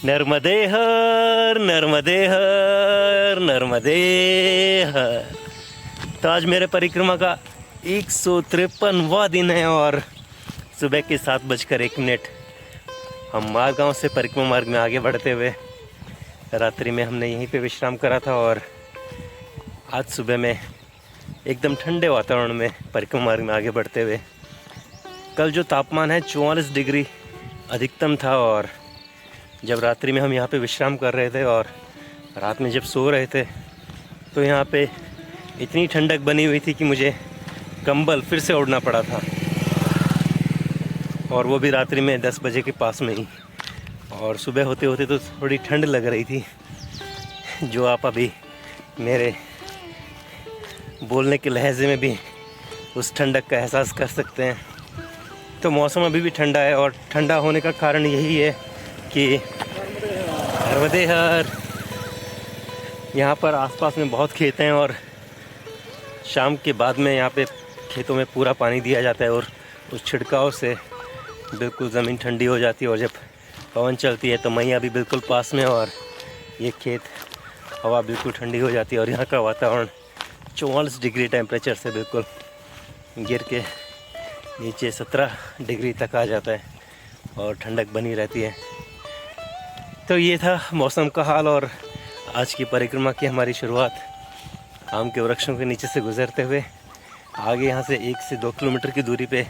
नर्मदे हर नर्मदे हर नर्मदे हर। तो आज मेरे परिक्रमा का 153वां दिन है और सुबह के 7:01 हम मारगांव से परिक्रमा मार्ग में आगे बढ़ते हुए रात्रि में हमने यहीं पे विश्राम करा था और आज सुबह में एकदम ठंडे वातावरण में परिक्रमा मार्ग में आगे बढ़ते हुए कल जो तापमान है 44 डिग्री अधिकतम था और जब रात्रि में हम यहाँ पे विश्राम कर रहे थे और रात में जब सो रहे थे तो यहाँ पे इतनी ठंडक बनी हुई थी कि मुझे कंबल फिर से ओढ़ना पड़ा था और वो भी रात्रि में 10 बजे के पास में ही। और सुबह होते होते तो थोड़ी ठंड लग रही थी जो आप अभी मेरे बोलने के लहजे में भी उस ठंडक का एहसास कर सकते हैं। तो मौसम अभी भी ठंडा है और ठंडा होने का कारण यही है कि नर्मदे हर यहाँ पर आसपास में बहुत खेत हैं और शाम के बाद में यहाँ पे खेतों में पूरा पानी दिया जाता है और उस छिड़काव से बिल्कुल ज़मीन ठंडी हो जाती है और जब पवन चलती है तो मैया भी बिल्कुल पास में और ये खेत हवा बिल्कुल ठंडी हो जाती है और यहाँ का वातावरण 44 डिग्री टेम्परेचर से बिल्कुल गिर के नीचे 17 डिग्री तक आ जाता है और ठंडक बनी रहती है। तो ये था मौसम का हाल और आज की परिक्रमा की हमारी शुरुआत आम के वृक्षों के नीचे से गुजरते हुए आगे यहाँ से 1 से 2 किलोमीटर की दूरी पे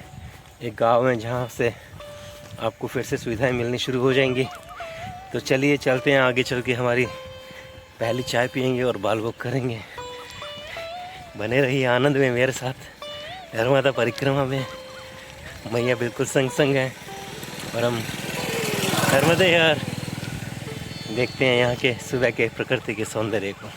एक गांव है जहाँ से आपको फिर से सुविधाएं मिलनी शुरू हो जाएंगी। तो चलिए चलते हैं आगे, चल के हमारी पहली चाय पियेंगे और बाल वॉक करेंगे। बने रहिए आनंद में मेरे साथ। नर्मदा परिक्रमा में मैया बिल्कुल संग संग है और हम नर्मदे यार देखते हैं यहाँ के सुबह के प्रकृति के सौंदर्य को।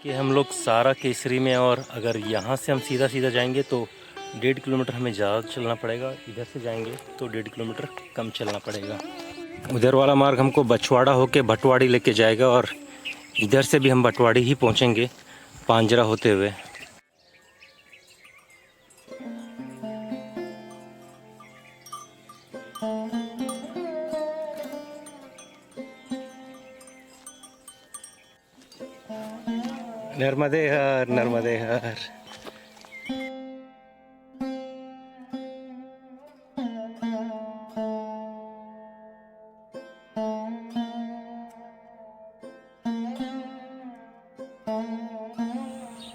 कि हम लोग सारा केसरी में और अगर यहाँ से हम सीधा सीधा जाएंगे तो 1.5 किलोमीटर हमें ज़्यादा चलना पड़ेगा। इधर से जाएंगे तो 1.5 किलोमीटर कम चलना पड़ेगा। उधर वाला मार्ग हमको बछवाड़ा होके भटवाड़ी लेके जाएगा और इधर से भी हम भटवाड़ी ही पहुँचेंगे पांजरा होते हुए। नर्मदे हर नर्मदे हर।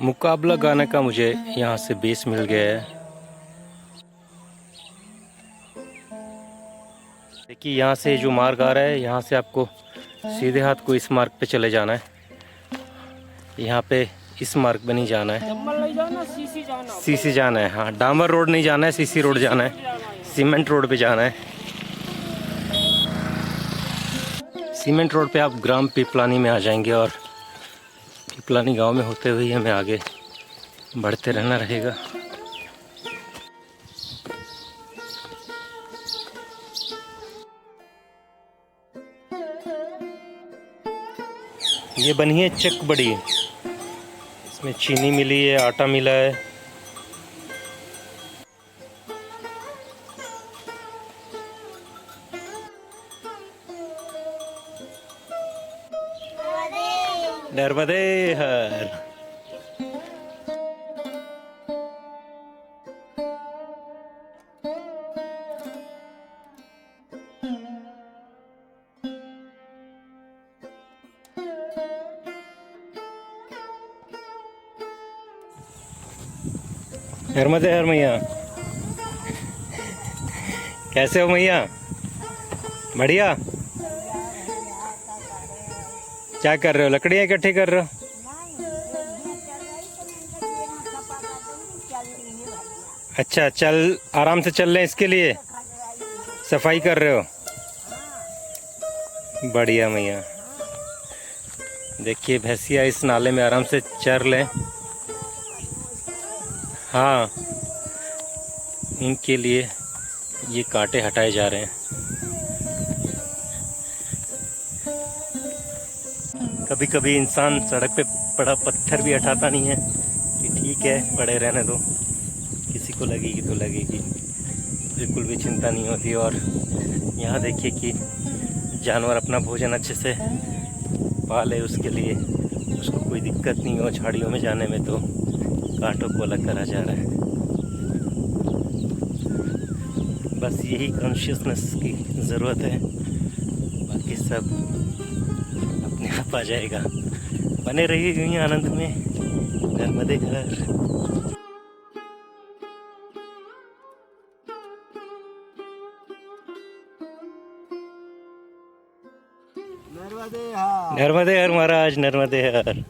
मुकाबला गाने का मुझे यहाँ से बेस मिल गया है। देखिए यहाँ से जो मार्ग आ रहा है यहाँ से आपको सीधे हाथ को इस मार्ग पे चले जाना है। यहाँ पे इस मार्ग पे नहीं जाना है, सीसी जाना है। हाँ, डामर रोड नहीं जाना है, सीसी रोड जाना है, सीमेंट रोड पे जाना है। सीमेंट रोड पे आप ग्राम पिपलानी में आ जाएंगे और पिपलानी गांव में होते हुए हमें आगे बढ़ते रहना रहेगा। ये बनी है चक बड़ी, इसमें चीनी मिली है, आटा मिला है। नर्मदे हर। नर्मदे हर मैया। कैसे हो मैया? बढ़िया। क्या कर रहे हो? लकड़ियाँ इकट्ठी कर रहे हो? अच्छा, चल आराम से चल रहे हैं, इसके लिए सफाई कर रहे हो? बढ़िया मैया। देखिए भैंसिया इस नाले में आराम से चर लें। हाँ, इनके लिए ये कांटे हटाए जा रहे हैं। कभी कभी इंसान सड़क पे पड़ा पत्थर भी हटाता नहीं है कि ठीक है पड़े रहने दो, किसी को लगेगी तो लगेगी, बिल्कुल भी चिंता नहीं होती। और यहाँ देखिए कि जानवर अपना भोजन अच्छे से पाले, उसके लिए उसको कोई दिक्कत नहीं हो झाड़ियों में जाने में, तो कांटों को अलग करा जा रहा है। बस यही कॉन्शियसनेस की ज़रूरत है, बाकी सब अपने आप आ जाएगा। बने रहिए यूं ही आनंद में, नर्मदे हर। नर्मदे हर महाराज, नर्मदे हर।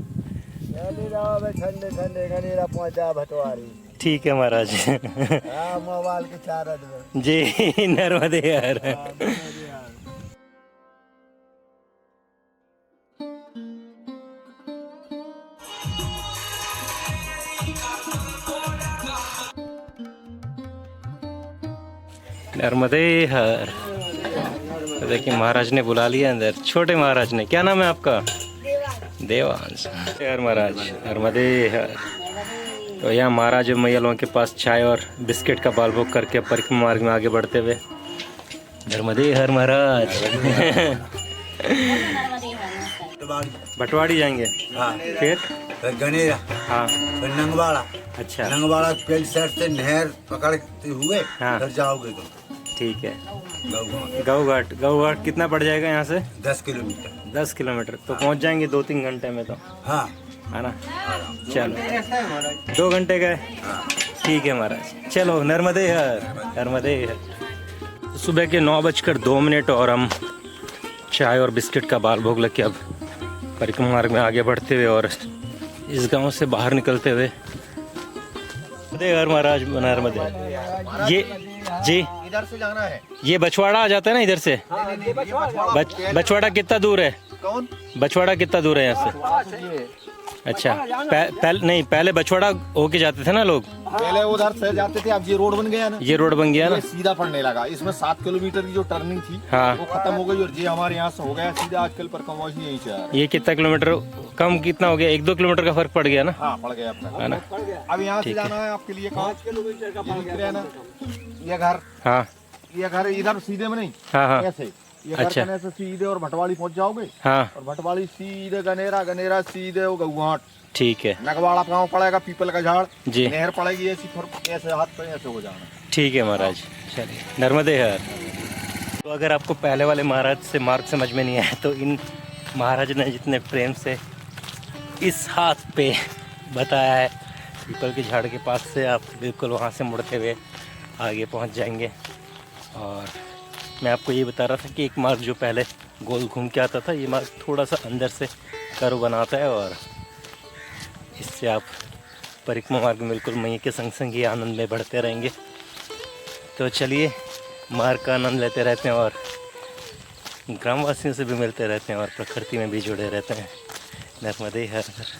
ठंडे ठंडे गनेरा पहुंचा भटवारी। ठीक है महाराज। मोबाइल के चार्ज में जी नर्मदे हर। नर्मदे हर। देखिए महाराज ने बुला लिया अंदर, छोटे महाराज ने। क्या नाम है आपका? देवांश। हर महाराज, नर्मदे हर। तो यहाँ महाराज मैया के पास चाय और बिस्किट का बाल भोग करके परिक्रमा मार्ग में आगे बढ़ते हुए। नर्मदे हर महाराज। भटवाड़ी जाएंगे। हाँ। फिर गनेरा। हाँ। फिर नंगवाड़ा। अच्छा। नंगवाड़ा पेड़ साइड से नहर पकड़ते हुए हाँ। फिर जाओगे तो ठीक है। गऊघाट। गऊघाट कितना पड़ जाएगा यहाँ से? 10 किलोमीटर। 10 किलोमीटर तो पहुँच जाएंगे 2-3 घंटे में तो, हाँ है ना? चलो 2 घंटे गए। ठीक है महाराज, चलो नर्मदे हर, नर्मदे हर। सुबह के 9:02 और हम चाय और बिस्किट का बाल भोग लेके अब परिक्रमा मार्ग में आगे बढ़ते हुए और इस गांव से बाहर निकलते हुए। नर्मदे हर महाराज, नर्मदे। ये जी इधर से जाना है। ये बछवाड़ा आ जाता है ना इधर से? बछवाड़ा कितना दूर है? कौन? बछवाड़ा कितना दूर है यहाँ से? अच्छा, पहले बछवाड़ा होके जाते थे ना लोग? पहले उधर से जाते थे, अब ये रोड बन गया ना। ये रोड बन गया ना, सीधा पड़ने लगा। इसमें 7 किलोमीटर की जो टर्निंग थी हाँ, वो खत्म हो गई और ये हमारे यहाँ से हो गया सीधा आजकल पर कमवाशी यहीं से। ये कितना किलोमीटर कम, कितना हो गया? 1-2 किलोमीटर का फर्क पड़ गया ना? हाँ पड़ गया अपना, है ना? अब यहाँ से जाना है आपके लिए 5 किलोमीटर का फर्क है ना। ये घर, हाँ, ये घर इधर सीधे में नहीं, हाँ हाँ, ऐसे ये घर अच्छा। करने से सीधे और भटवाड़ी पहुँच जाओगे। हाँ और भटवाड़ी सीधे गनेरा, गनेरा सीधे वो गऊघाट। ठीक है। नगवाड़ा गाँव पड़ेगा, पीपल का झाड़ जी, नहर पड़ेगी, ऐसी ऐसे हाथ पे ऐसे हो जाना। ठीक है महाराज, चलिए नर्मदे हर। तो अगर आपको पहले वाले महाराज से मार्ग समझ में नहीं आया तो इन महाराज ने जितने प्रेम से इस हाथ पे बताया है, पीपल के झाड़ के पास से आप बिल्कुल वहाँ से मुड़ते हुए आगे पहुँच जाएंगे। और मैं आपको ये बता रहा था कि एक मार्ग जो पहले गोल घूम के आता था, ये मार्ग थोड़ा सा अंदर से कर्व बनाता है और इससे आप परिक्रमा मार्ग में बिल्कुल मैया के संग संग ये आनंद में बढ़ते रहेंगे। तो चलिए मार्ग का आनंद लेते रहते हैं और ग्रामवासियों से भी मिलते रहते हैं और प्रकृति में भी जुड़े रहते हैं। नर्मदे हर हर।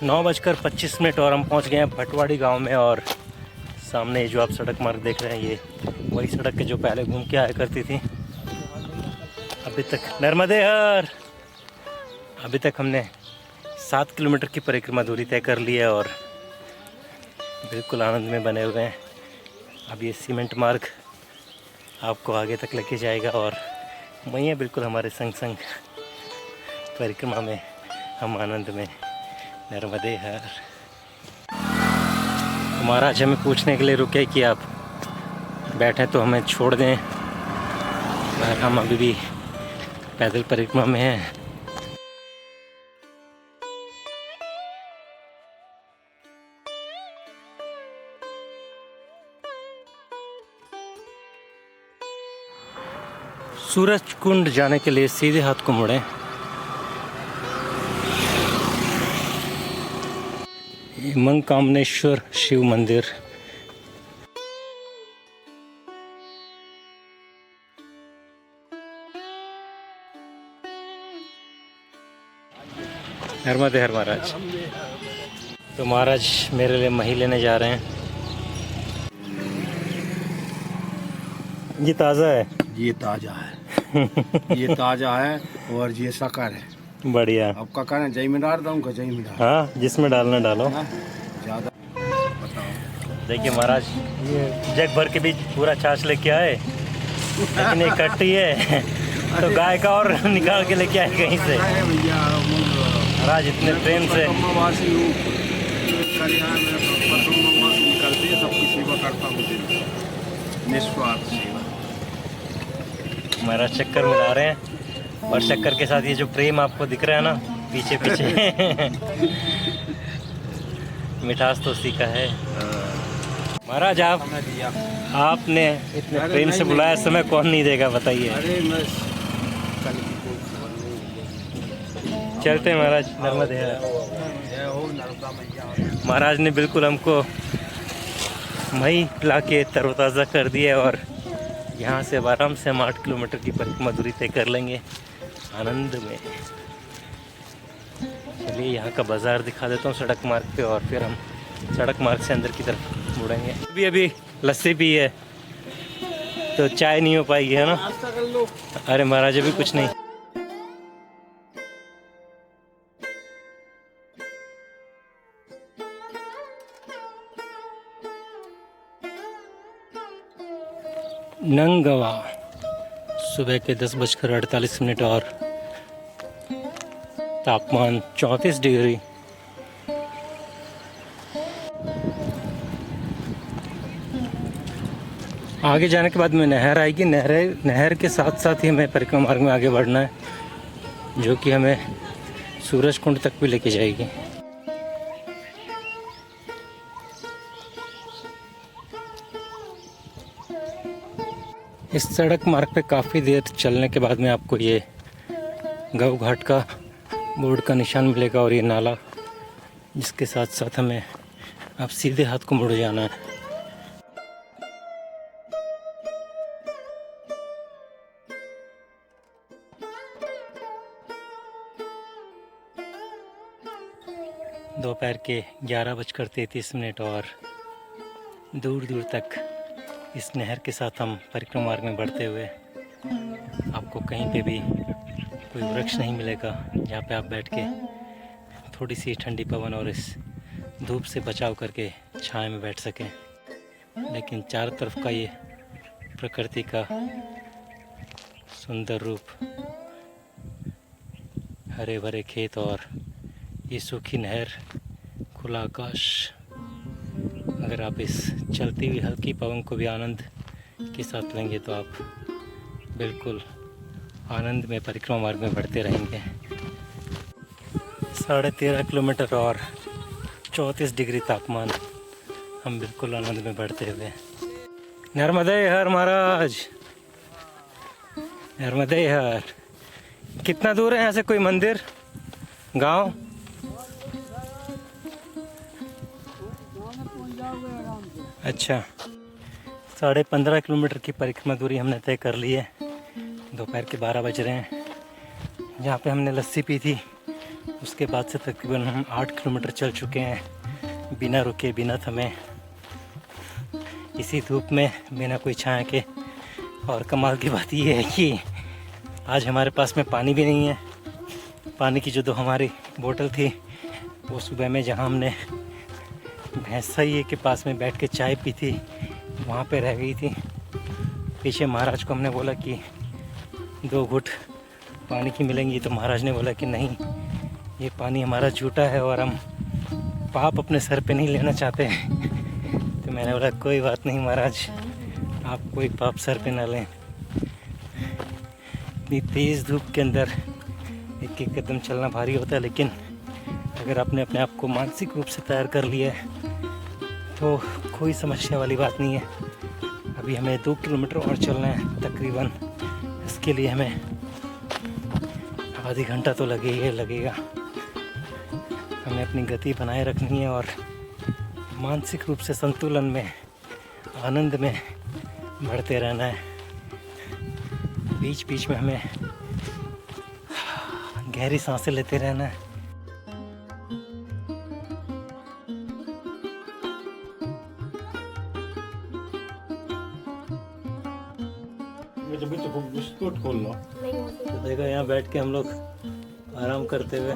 नौ 9:25 और हम पहुंच गए हैं भटवाड़ी गांव में। और सामने ये जो आप सड़क मार्ग देख रहे हैं, ये वही सड़क है जो पहले घूम के आया करती थी। अभी तक नर्मदे हर, अभी तक हमने 7 किलोमीटर की परिक्रमा दूरी तय कर ली है और बिल्कुल आनंद में बने हुए हैं। अब ये सीमेंट मार्ग आपको आगे तक लेके जाएगा और मैया बिल्कुल हमारे संग संग परिक्रमा में, हम आनंद में। नर्मदे हर। महाराज हमें पूछने के लिए रुके कि आप बैठे तो हमें छोड़ दें, पर हम अभी भी पैदल परिक्रमा में हैं। सूरज कुंड जाने के लिए सीधे हाथ को मुड़ें। मनकामनेश्वर शिव मंदिर। नर्मदे हर महाराज। तो महाराज मेरे लिए मही लेने जा रहे हैं। ये ताज़ा है। ये ताजा है। ये ताजा है और ये शक्कर है। बढ़िया। अब का कहना जय में डाल दूँ जय में डाल। हाँ, जिसमें डालना डालो। ज़्यादा बताओ। देखिए महाराज, ये जग भर के बीच पूरा छाछ लेके आए, लेकिन एक कट्टी है तो गाय का और निकाल के लेके आए कहीं से। भैया महाराज इतने प्रेम से। निकलते सबकी सेवा करता हूँ, निस्वार्थ सेवा। महाराज शक्कर मिला रहे हैं, और शक्कर के साथ ये जो प्रेम आपको दिख रहा है ना पीछे पीछे मिठास तो उसी का है। महाराज आपने इतने प्रेम से बुलाया, समय कौन नहीं देगा बताइए। अरे मैं चलते हैं महाराज। नर्मदे। महाराज ने बिल्कुल हमको मई ला के तरोताज़ा कर दिया, और यहाँ से अब आराम से हम 8 किलोमीटर की परिक्रमा दूरी तय कर लेंगे आनंद में। चलिए यहाँ का बाज़ार दिखा देता हूँ सड़क मार्ग पे, और फिर हम सड़क मार्ग से अंदर की तरफ मुड़ेंगे। अभी लस्सी पी है तो चाय नहीं हो पाएगी, है ना। अरे महाराज अभी कुछ नहीं। नंगवा सुबह के 10:48 और तापमान 34 डिग्री। आगे जाने के बाद में नहर आएगी। नहर के साथ साथ ही हमें परिक्रमा मार्ग में आगे बढ़ना है, जो कि हमें सूरज कुंड तक भी लेके जाएगी। इस सड़क मार्ग पे काफ़ी देर चलने के बाद में आपको ये गऊ घाट का बोर्ड का निशान मिलेगा, और ये नाला, जिसके साथ साथ हमें अब सीधे हाथ को मुड़ जाना है। दोपहर के 11:33 और दूर दूर तक इस नहर के साथ हम परिक्रमा मार्ग में बढ़ते हुए, आपको कहीं पे भी कोई वृक्ष नहीं मिलेगा जहाँ पे आप बैठ के थोड़ी सी ठंडी पवन और इस धूप से बचाव करके छाया में बैठ सकें। लेकिन चारों तरफ का ये प्रकृति का सुंदर रूप, हरे भरे खेत और ये सूखी नहर, खुला आकाश, अगर आप इस चलती हुई हल्की पवन को भी आनंद के साथ लेंगे तो आप बिल्कुल आनंद में परिक्रमा मार्ग में बढ़ते रहेंगे। 13.5 किलोमीटर और 34 डिग्री तापमान, हम बिल्कुल आनंद में बढ़ते हुए। नर्मदे हर महाराज, नर्मदे हर। कितना दूर है यहाँ से कोई मंदिर, गांव? अच्छा, 15.5 किलोमीटर की परिक्रमा दूरी हमने तय कर ली है। दोपहर के 12 बज रहे हैं। जहाँ पे हमने लस्सी पी थी, उसके बाद से तकरीबन हम 8 किलोमीटर चल चुके हैं, बिना रुके, बिना थमे, इसी धूप में, बिना कोई छाया के। और कमाल की बात ये है कि आज हमारे पास में पानी भी नहीं है। पानी की जो हमारी बोतल थी, वो सुबह में जहाँ हमने भैंसाइये के पास में बैठ के चाय पी थी, वहाँ पे रह गई थी। पीछे महाराज को हमने बोला कि 2 घुट पानी की मिलेंगी, तो महाराज ने बोला कि नहीं, ये पानी हमारा झूठा है और हम पाप अपने सर पे नहीं लेना चाहते। तो मैंने बोला कोई बात नहीं महाराज, आप कोई पाप सर पे ना लें। इतनी तेज़ धूप के अंदर एक एक कदम चलना भारी होता है, लेकिन अगर आपने अपने आप को मानसिक रूप से तैयार कर लिया है तो कोई समस्या वाली बात नहीं है। अभी हमें 2 किलोमीटर और चलना है, तकरीबन इसके लिए हमें आधी घंटा तो लगेगा। हमें अपनी गति बनाए रखनी है और मानसिक रूप से संतुलन में, आनंद में बढ़ते रहना है। बीच बीच में हमें गहरी सांसें लेते रहना है। बिस्कुट खोल लो। तो देखो यहाँ बैठ के हम लोग आराम करते हुए,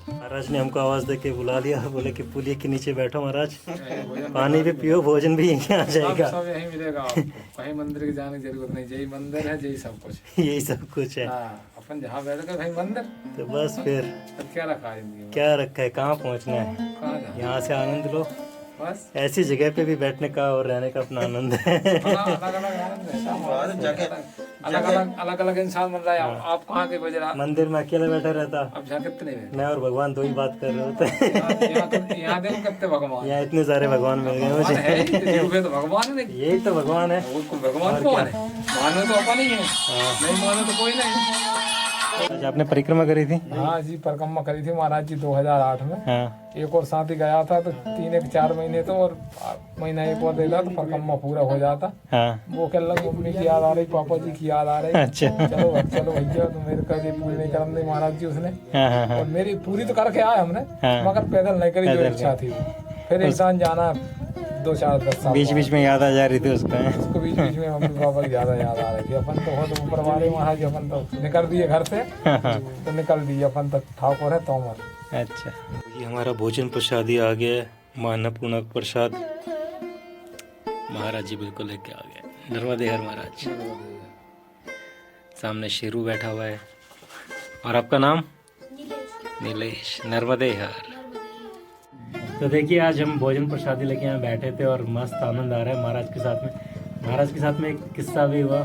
महाराज ने हमको आवाज दे के बुला लिया, बोले कि पुलिया के नीचे बैठो महाराज, पानी भी पियो, भोजन भी यहीं आ जाएगा। सब यहीं मिलेगा, कहीं मंदिर की जाने की जरूरत नहीं, यही मंदिर है, यही सब कुछ। यही सब कुछ है। अपन जहाँ बैठ गए भाई मंदिर, तो बस फिर क्या रखा है जिंदगी में, क्या रखा है, कहाँ पहुँचना है, कहाँ जाना? यहाँ से आनंद लो। बस ऐसी जगह पे भी बैठने का और रहने का अपना आनंद है। अलग अलग इंसान बन रहा है। आप कहाँ के बजरा मंदिर में अकेले बैठा रहता, अब जहाँ कितने हैं? मैं और भगवान दो ही बात कर रहे होते। यहाँ देखो कितने भगवान यहाँ इतने सारे भगवान मिल गए मुझे। है, तो भगवान है, यही तो भगवान है। भगवान कौन है? मानो तो अपन ही है, नहीं मानो तो कोई नहीं। आज आपने परिक्रमा करी थी? हाँ जी, परिक्रमा करी थी महाराज जी 2008 में। हाँ। एक और साथ ही गया था, तो 3-4 महीने तो, और महीना एक और देता तो परिक्रमा पूरा हो जाता। हाँ। वो कह लग मम्मी की याद आ रही, पापा जी की याद आ रही। अच्छा। चलो भैया, तो मेरे कभी पूरी नहीं करने दी महाराज जी उसने। हाँ। और मेरी पूरी तो करके आए हमने, मगर पैदल नहीं करी, जो इच्छा थी। फिर इंसान जाना 2-4-10 साल बीच बीच में याद आ जा रही थी उसका। उसको बीच बीच में मम्मी पापा की ज्यादा याद आ रही थी। अपन तो बहुत ऊपर वाले महाराज जी, अपन तो निकल दिए घर से, तो निकल दिए अपन तो ठाकुर है तोमर। अच्छा, ये हमारा भोजन प्रसादी आ गया है, अन्नपूर्णा प्रसाद। महाराज जी बिल्कुल लेके आ गए, नर्मदे हर महाराज। सामने शेरू बैठा हुआ है। और आपका नाम? नीलेश। नर्मदे हर। तो देखिए, आज हम भोजन प्रसादी लेके यहाँ बैठे थे और मस्त आनंद आ रहा है महाराज के साथ में। महाराज के साथ में एक किस्सा भी हुआ,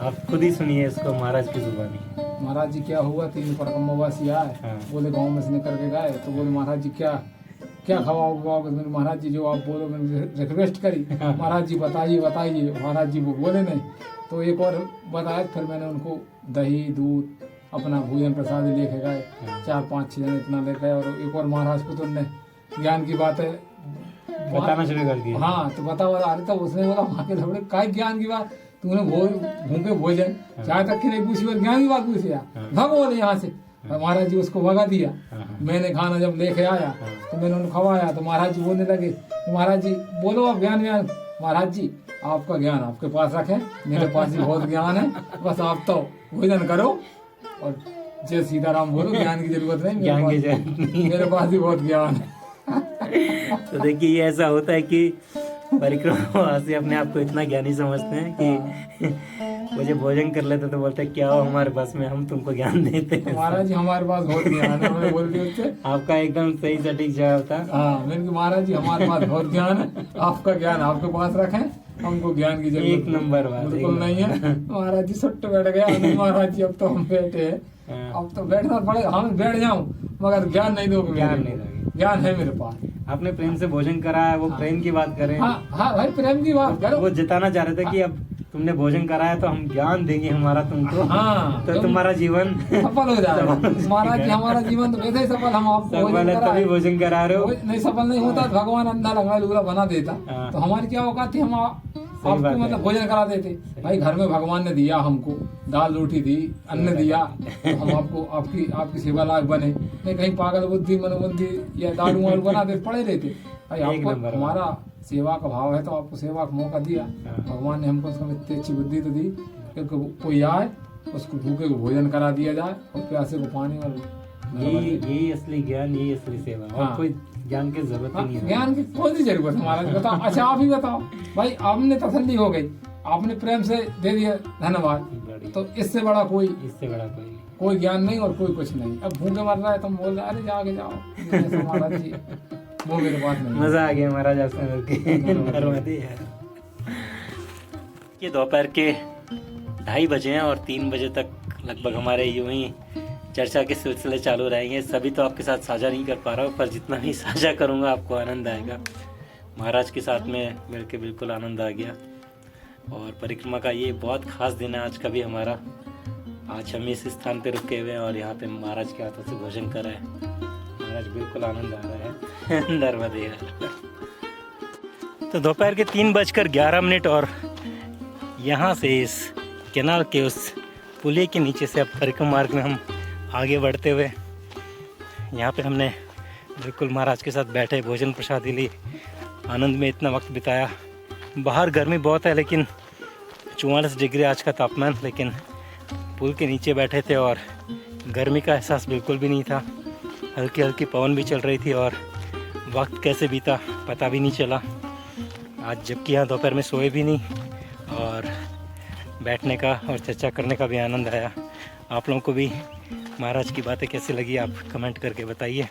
आप खुद ही सुनिए इसको महाराज की जुबानी। महाराज जी क्या हुआ, 3 परिक्रमावासी आए। हाँ। बोले गांव में से निकल के गए, तो बोले महाराज जी क्या खवाओगे? मैंने महाराज जी जो आप बोलो, मैंने रिक्वेस्ट करी। महाराज जी बताइए। महाराज जी वो बोले नहीं, तो एक और बताया। फिर मैंने उनको दही दूध अपना भोजन प्रसाद लेके गए। 4-5-6 जन इतना ले गए। और एक और महाराज पुत्र ने ज्ञान की बातें बताना शुरू कर दिया। हाँ, तो बता अरे, तो उसने बोला वहाँ के थोड़े काय ज्ञान की बात, तूने भूखे भोजन चाय तक की नहीं पूछी, और ज्ञान की बात पूछी। भाग बोले यहाँ से। महाराज जी उसको भगा दिया। मैंने खाना जब लेके आया तो मैंने उनको खवाया, तो महाराज जी बोलने लगे, महाराज जी बोलो आप ज्ञान। महाराज जी आपका ज्ञान आपके पास रखें, मेरे पास भी बहुत ज्ञान है, बस आप तो भोजन करो और जय सीताराम बोलो, ज्ञान की जरूरत नहीं, मेरे पास भी बहुत ज्ञान है। तो देखिए, ये ऐसा होता है कि परिक्रमावासी अपने आप को इतना ज्ञानी समझते हैं कि मुझे भोजन कर लेते तो बोलते क्या हो हमारे पास में, हम तुमको ज्ञान देते हैं। महाराज जी हमारे पास बहुत ज्ञान है, मैं बोलती उससे। आपका एकदम सही सटीक जवाब था। हाँ, मैंने कहा महाराज जी हमारे पास बहुत ज्ञान है, आपका ज्ञान आपके पास रखें, हमको ज्ञान की जरूरत एक नंबर बात बिल्कुल नहीं है। महाराज जी सुट्ट बैठ गया। महाराज जी अब तो हम बैठे हैं, अब तो बैठना पड़ेगा, हम बैठ जाऊं मगर ज्ञान नहीं दोगे। ज्ञान नहीं दोगे। ज्ञान है मेरे पास। आपने प्रेम से भोजन कराया, वो प्रेम की बात करें। हाँ भाई, प्रेम की बात करो। वो जिताना चाह रहे थे कि अब तुमने भोजन कराया तो हम ज्ञान देंगे हमारा तुमको। हाँ, तो तुम्हारा जीवन सफल हो जाएगा। महाराज जी हमारा जीवन तो वैसे ही सफल, हम आपको तभी भोजन करा रहे हो। नहीं, सफल नहीं होता तो भगवान अंधा लंगड़ा लूला बना देता। तो हमारी क्या औकात थी, हम आपको मतलब भोजन करा देते। भाई घर में भगवान ने दिया हमको, दाल रोटी दी, अन्न दिया, तो हम आपको आपकी सेवा लायक बने। नहीं कहीं पागल बुद्धि मनोबुद्धि या दारू वारू बना दे पड़े रहते। भाई आपको हमारा सेवा का भाव है तो आपको सेवा का मौका दिया। भगवान ने हमको इतनी अच्छी बुद्धि तो दी कि कोई आए उसको भूखे को भोजन करा दिया जाए और प्यासे को पानी। और यही असली ज्ञान, यही असली सेवा। और कोई ज्ञान की जरूरत ही नहीं है। ज्ञान की कौन सी जरूरत है महाराज, बताओ। अच्छा आप ही बताओ भाई, आपने तसल्ली हो गई, आपने प्रेम से दे दिया, धन्यवाद। तो इससे बड़ा कोई ज्ञान नहीं और कोई कुछ नहीं। अब भूखे मर रहा है तुम बोल रहे अरे जाके जाओ, महाराज जी वो मेरे पास नहीं। मजा आ गया महाराज आपसे मिलके। ये दोपहर के 2:30 बजे हैं और 3 बजे तक लगभग हमारे यूं ही चर्चा के सिलसिले चालू रहेंगे। सभी तो आपके साथ साझा नहीं कर पा रहा हूँ, पर जितना भी साझा करूँगा आपको आनंद आएगा। महाराज के साथ में मिलके बिल्कुल आनंद आ गया। और परिक्रमा का ये बहुत खास दिन है आज का भी हमारा। आज हम इस स्थान पे रुके हुए हैं और यहाँ पे महाराज के हाथों से भोजन कर रहे हैं। महाराज बिल्कुल आनंद आ रहा है। नर्मदे हर। तो दोपहर के 3:11 और यहाँ से इस कैनाल के उस पुलिया के नीचे से अब परिक्रमा मार्ग में हम आगे बढ़ते हुए यहाँ पे हमने बिल्कुल महाराज के साथ बैठे, भोजन प्रसादी ली, आनंद में इतना वक्त बिताया। बाहर गर्मी बहुत है लेकिन 44 डिग्री आज का तापमान, लेकिन पुल के नीचे बैठे थे और गर्मी का एहसास बिल्कुल भी नहीं था। हल्की हल्की पवन भी चल रही थी और वक्त कैसे बीता पता भी नहीं चला। आज जबकि यहाँ दोपहर में सोए भी नहीं और बैठने का और चर्चा करने का भी आनंद आया। आप लोगों को भी महाराज की बातें कैसी लगी आप कमेंट करके बताइए।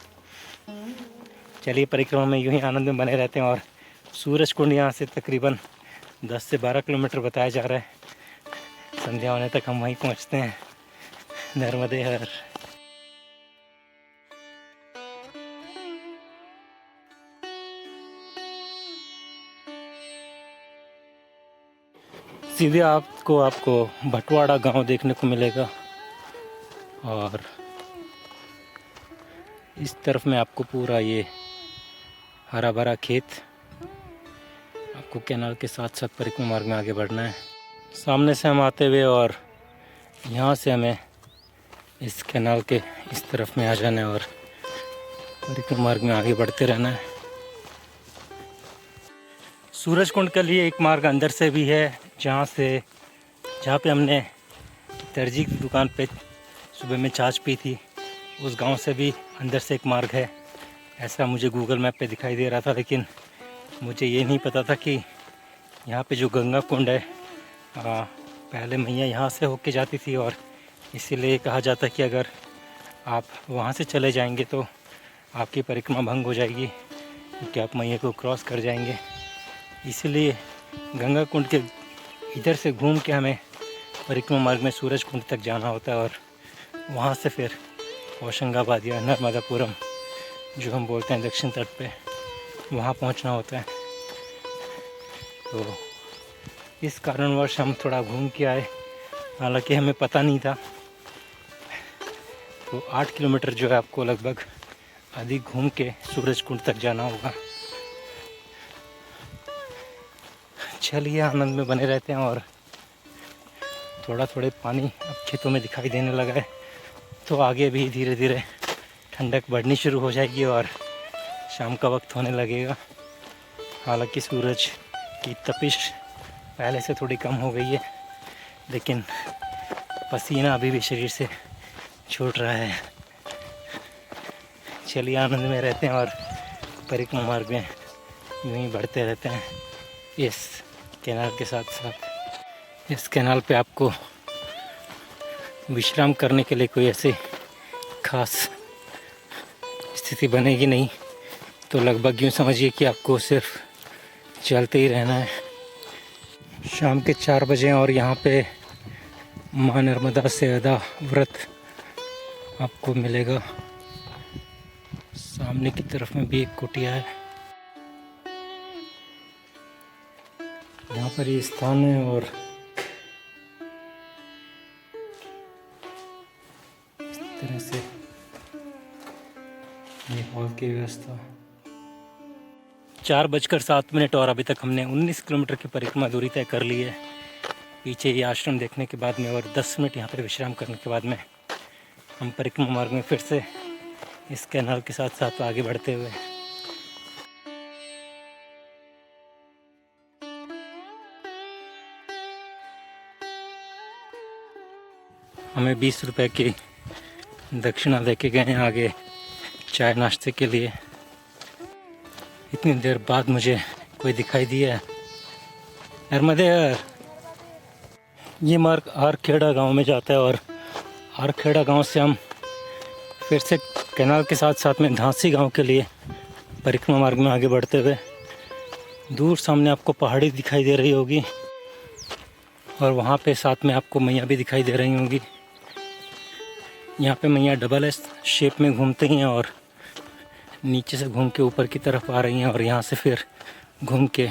चलिए परिक्रमा में यूँ ही आनंद में बने रहते हैं। और सूरज कुंड यहाँ से तकरीबन 10 से 12 किलोमीटर बताया जा रहा है। संध्या होने तक हम वहीं पहुँचते हैं। नर्मदे हर। सीधे आपको भटवाड़ा गांव देखने को मिलेगा और इस तरफ में आपको पूरा ये हरा भरा खेत। आपको कैनाल के साथ साथ परिक्रमा मार्ग में आगे बढ़ना है। सामने से हम आते हुए और यहाँ से हमें इस कैनाल के इस तरफ में आ जाना है और परिक्रमा मार्ग में आगे बढ़ते रहना है। सूरज कुंड के लिए एक मार्ग अंदर से भी है, जहाँ पे हमने दर्जी की दुकान पे सुबह में छाछ पी थी। उस गांव से भी अंदर से एक मार्ग है, ऐसा मुझे गूगल मैप पे दिखाई दे रहा था। लेकिन मुझे ये नहीं पता था कि यहाँ पे जो गंगा कुंड है पहले मैया यहाँ से होके जाती थी और इसीलिए कहा जाता है कि अगर आप वहाँ से चले जाएंगे तो आपकी परिक्रमा भंग हो जाएगी, क्योंकि आप मैया को क्रॉस कर जाएंगे। इसलिए गंगा कुंड के इधर से घूम के हमें परिक्रमा मार्ग में सूरज कुंड तक जाना होता है और वहाँ से फिर होशंगाबाद या नर्मदापुरम जो हम बोलते हैं दक्षिण तट पे, वहाँ पहुँचना होता है। तो इस कारणवश हम थोड़ा घूम के आए, हालांकि हमें पता नहीं था। तो 8 किलोमीटर जो है आपको लगभग अधिक घूम के सूरज कुंड तक जाना होगा। चलिए आनंद में बने रहते हैं। और थोड़े पानी अब खेतों में दिखाई देने लगा है, तो आगे भी धीरे धीरे ठंडक बढ़नी शुरू हो जाएगी और शाम का वक्त होने लगेगा। हालांकि सूरज की तपिश पहले से थोड़ी कम हो गई है, लेकिन पसीना अभी भी शरीर से छूट रहा है। चलिए आनंद में रहते हैं और परिक्रमा मार्ग में यूँ ही बढ़ते रहते हैं इस कैनाल के साथ साथ। इस कैनाल पे आपको विश्राम करने के लिए कोई ऐसी खास स्थिति बनेगी नहीं, तो लगभग यूँ समझिए कि आपको सिर्फ चलते ही रहना है। शाम के 4 बजे और यहाँ पे माँ नर्मदा से अदा व्रत आपको मिलेगा। सामने की तरफ में भी एक कुटिया है, यहाँ पर ये स्थान है और इस तरह से ये हॉल की व्यवस्था। 4:07 और अभी तक हमने 19 किलोमीटर की परिक्रमा दूरी तय कर ली है। पीछे ये आश्रम देखने के बाद में और 10 मिनट यहाँ पर विश्राम करने के बाद में हम परिक्रमा मार्ग में फिर से इस कैनाल के साथ साथ आगे बढ़ते हुए हमें 20 रुपए की दक्षिणा देके गए हैं आगे चाय नाश्ते के लिए। इतनी देर बाद मुझे कोई दिखाई दिया। नर्मदे ये मार्ग आरखेड़ा गांव में जाता है और आरखेड़ा गांव से हम फिर से कैनाल के साथ साथ में धांसी गांव के लिए परिक्रमा मार्ग में आगे बढ़ते हुए दूर सामने आपको पहाड़ी दिखाई दे रही होगी और वहाँ पे साथ में आपको मैया भी दिखाई दे रही होंगी। यहाँ पे मैया डबल एस शेप में घूमती हैं और नीचे से घूम के ऊपर की तरफ आ रही हैं और यहाँ से फिर घूम के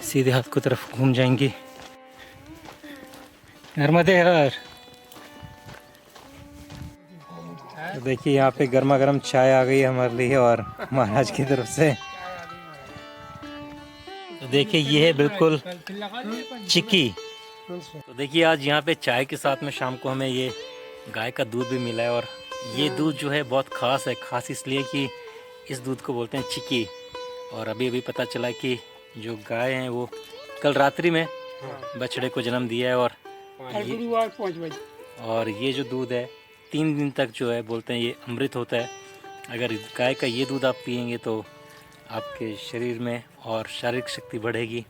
सीधे हाथ की तरफ घूम जाएंगी। नर्मदे हर। तो देखिए यहाँ पे गर्मा गर्म चाय आ गई है हमारे लिए और महाराज की तरफ से। तो देखिए ये है बिल्कुल चिक्की। तो देखिए आज यहाँ पे चाय के साथ में शाम को हमें ये गाय का दूध भी मिला है और ये दूध जो है बहुत ख़ास है। ख़ास इसलिए कि इस दूध को बोलते हैं चिक्की। और अभी अभी पता चला कि जो गाय हैं वो कल रात्रि में बछड़े को जन्म दिया है और गुरुवार 5 बजे। और ये जो दूध है 3 दिन तक जो है बोलते हैं ये अमृत होता है। अगर गाय का ये दूध आप पिएंगे तो आपके शरीर में और शारीरिक शक्ति बढ़ेगी।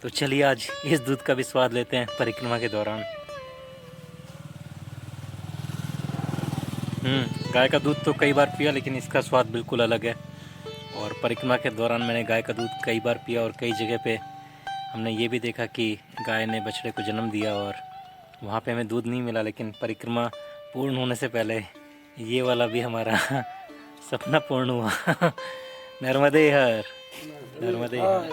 तो चलिए आज इस दूध का भी स्वाद लेते हैं परिक्रमा के दौरान। गाय का दूध तो कई बार पिया लेकिन इसका स्वाद बिल्कुल अलग है। और परिक्रमा के दौरान मैंने गाय का दूध कई बार पिया और कई जगह पे हमने ये भी देखा कि गाय ने बछड़े को जन्म दिया और वहाँ पे हमें दूध नहीं मिला। लेकिन परिक्रमा पूर्ण होने से पहले ये वाला भी हमारा सपना पूर्ण हुआ। नर्मदे हर, नर्मदे हर।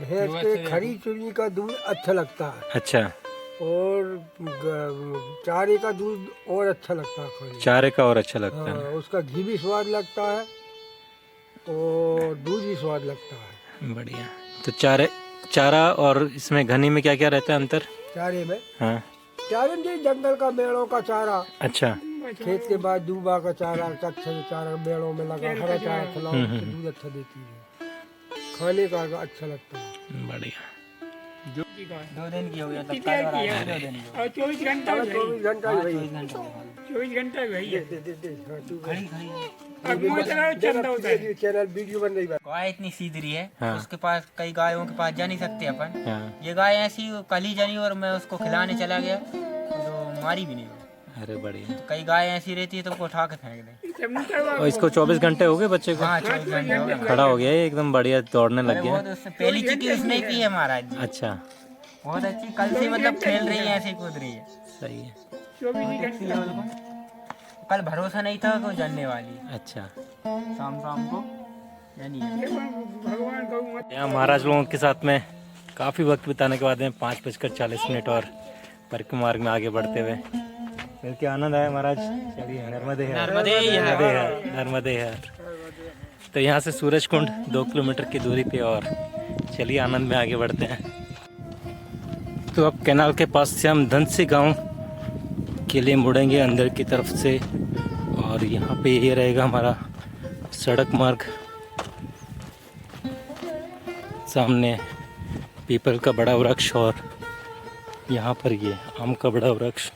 भैंस के खरी चुनी का दूध अच्छा लगता है। अच्छा। और चारे का दूध और अच्छा लगता है। चारे का और अच्छा लगता है। उसका घी भी स्वाद लगता है और दूध भी स्वाद लगता है। बढ़िया। तो चारा और इसमें घनी में क्या क्या रहता है अंतर? चारे में, हाँ, चारे में जंगल का मेड़ों का चारा। अच्छा। खेत के बाद दूबा का चारा, अच्छा चारा मेड़ों में लगा, हरा चारा खिलाओ तो दूध अच्छा देती है। खाने का अच्छा लगता है। बढ़िया। 2 दिन की हो गया तब कल और आज 2 दिन की। और 24 घंटा 24 घंटा ही भाई। 24 घंटा भैया चैनल वीडियो बन रही है। गाय इतनी सीधी है। हाँ। उसके पास कई गायों के पास जा नहीं सकते अपन। हाँ। ये गाय ऐसी कल ही जनी और मैं उसको खिलाने चला गया तो मारी भी नहीं। अरे बढ़िया। तो कई गाय ऐसी रहती है तो उनको उठा के फेंक दे। और इसको 24 घंटे हो गए बच्चे को? हाँ 24 घंटे हो गए। खड़ा हो गया है एकदम बढ़िया, दौड़ने लग बहुत गया। उससे पहली चिक्की उसने ही पी है महाराज जी। अच्छा, बहुत अच्छी, कल से मतलब खेल रही है, ऐसे ही कूद रही है। सही है। कल भरोसा नहीं था वो जानने वाली। अच्छा। शाम को यानी यहाँ महाराज लोगों के साथ में काफ़ी वक्त बिताने के बाद में 5:40 और परिक्रमा मार्ग में आगे बढ़ते हुए मिलके आनंद आया महाराज। चलिए नर्मदे हर, नर्मदे नर्मदे हर, नर्मदे हर। तो यहाँ से सूरज कुंड 2 किलोमीटर की दूरी पे और चलिए आनंद में आगे बढ़ते हैं। तो अब कैनाल के पास से हम धनसी गांव के लिए मुड़ेंगे अंदर की तरफ से और यहाँ पे ये रहेगा हमारा सड़क मार्ग। सामने पीपल का बड़ा वृक्ष और यहाँ पर ये आम का बड़ा वृक्ष।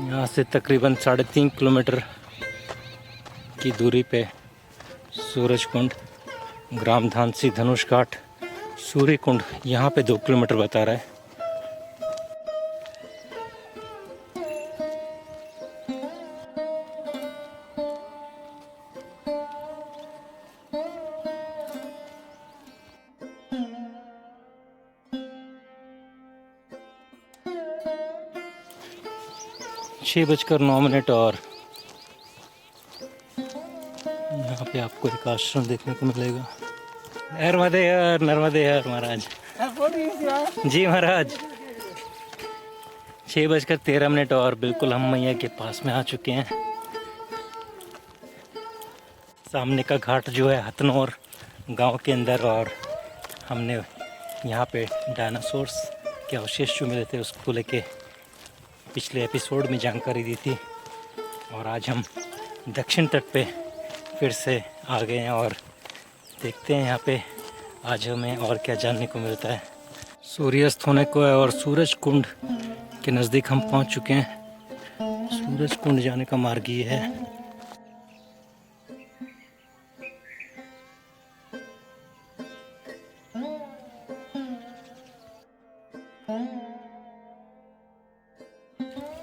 यहाँ से तकरीबन 3.5 किलोमीटर की दूरी पे सूरज कुंड, ग्राम धानसी, धनुष घाट, सूर्य कुंड, यहाँ पे 2 किलोमीटर बता रहा है। छः 6:09 और यहाँ पे आपको एक आश्रम देखने को मिलेगा। नर्मदे हर, नर्मदे हर महाराज। जी महाराज। 6:13 और बिल्कुल हम मैया के पास में आ चुके हैं। सामने का घाट जो है हथनौर गांव के अंदर और हमने यहाँ पे डायनासोर्स के अवशेष जो मिले थे उसको लेके पिछले एपिसोड में जानकारी दी थी। और आज हम दक्षिण तट पे फिर से आ गए हैं और देखते हैं यहाँ पे आज हमें और क्या जानने को मिलता है। सूर्यास्त होने को है और सूरज कुंड के नज़दीक हम पहुँच चुके हैं। सूरज कुंड जाने का मार्ग ये है।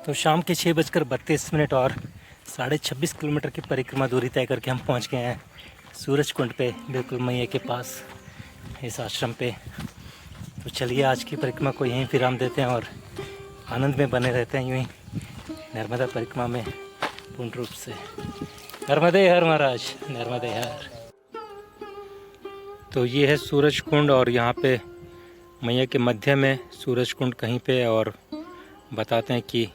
तो शाम के 6:32 और 26.5 किलोमीटर की परिक्रमा दूरी तय करके हम पहुंच गए हैं सूरज कुंड पे, बिल्कुल मैया के पास इस आश्रम पे। तो चलिए आज की परिक्रमा को यहीं विराम देते हैं और आनंद में बने रहते हैं यूँ ही नर्मदा परिक्रमा में पूर्ण रूप से। नर्मदे हर महाराज, नर्मदे हर। तो ये है सूरज कुंड और यहाँ पे मैया के मध्य में सूरज कुंड कहीं पे, और बताते हैं कि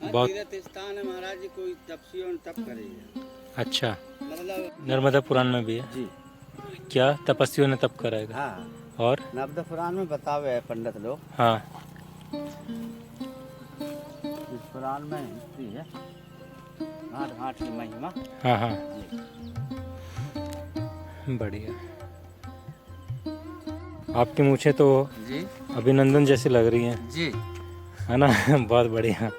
बहुत स्थान है महाराज जी, कोई तपस्वी और तप करेगा। अच्छा, मतलब नर्मदा पुराण में भी है जी क्या तपस्वियों ने तप कराएगा? हाँ, और नर्मदा पुराण में बतावे है पंडित लोग, हाँ इस पुराण में हिस्ट्री है घाट घाट की महिमा। हाँ हाँ बढ़िया। आपकी मूछें तो जी अभिनंदन जैसी लग रही हैं, जी है ना? बहुत बढ़िया।